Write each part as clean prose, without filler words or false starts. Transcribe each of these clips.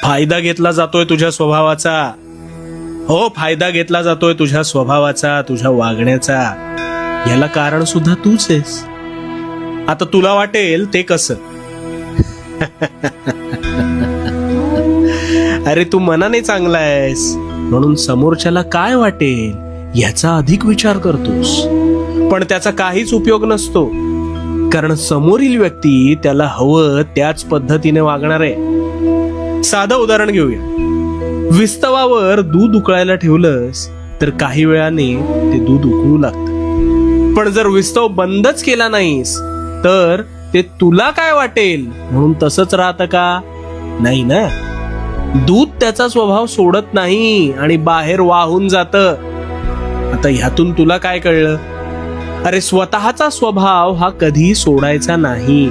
फायदा घेतला जातोय तुझ्या स्वभावाचा. हो, फायदा घेतला जातोय तुझ्या स्वभावाचा, तुझ्या वागण्याचा. याला कारण सुद्धा तूच आहेस. आता तुला वाटेल ते कसं? अरे तू मनाने चांगला आहेस म्हणून समोरच्याला काय वाटेल याचा अधिक विचार करतोस, पण त्याचा काहीच उपयोग नसतो. कारण समोरील व्यक्ती त्याला हवं त्याच पद्धतीने वागणार आहे. साधं उदाहरण घेऊया. विस्तवावर दूध उकळायला ठेवलंस तर काही वेळाने ते दूध उकळू लागतं. पण जर विस्तव बंदच केला नाहीस तर ते तुला काय वाटेल म्हणून तसंच राहतं का? नाही ना. दूध त्याचा स्वभाव सोडत नाही आणि बाहेर वाहून जातं. आता ह्यातून तुला काय कळलं? अरे स्वतःचा स्वभाव हा कधी सोडायचा नाही.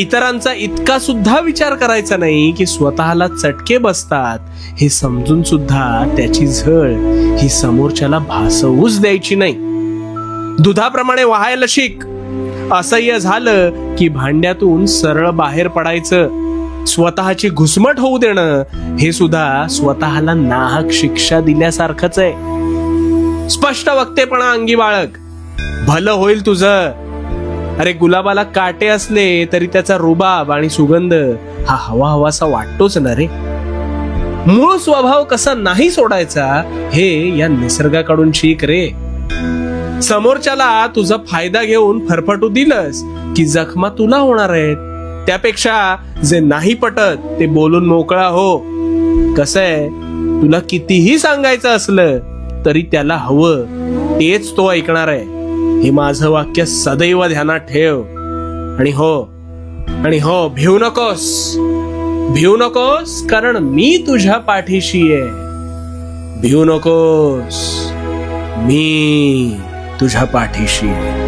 इतरांचा इतका सुद्धा विचार करायचा नाही की स्वतःला चटके बसतात हे समजून सुद्धा त्याची झळ ही समोरच्याला भासवूच द्यायची नाही. दुधाप्रमाणे वाहायला शिक. असह्य झालं की भांड्यातून सरळ बाहेर पडायचं. स्वतःची घुसमट होऊ देणं हे सुद्धा स्वतःला नाहक शिक्षा दिल्यासारखंच आहे. स्पष्ट वक्तेपणा अंगी बाळग, भलं होईल तुझं. अरे गुलाबाला काटे असले तरी त्याचा रुबाब आणि सुगंध हा हवा हवासा वाटतोच ना रे. मूळ स्वभाव कसा नाही सोडायचा हे या निसर्गाकडून शिक रे. समोरच्याला तुझा फायदा घेऊन फरफटू दिलंस की जखमा तुला होणार आहेत. त्यापेक्षा जे नाही पटत ते बोलून मोकळा हो. कसंय, तुला कितीही सांगायचं असलं तरी त्याला हवं तेच तो ऐकणार आहे. हे माझं वाक्य सदैव ध्यानात ठेव. आणि हो भिवू नकोस कारण मी तुझ्या पाठीशी आहे. भिवू नकोस, मी तुझ्या पाठीशी आहे.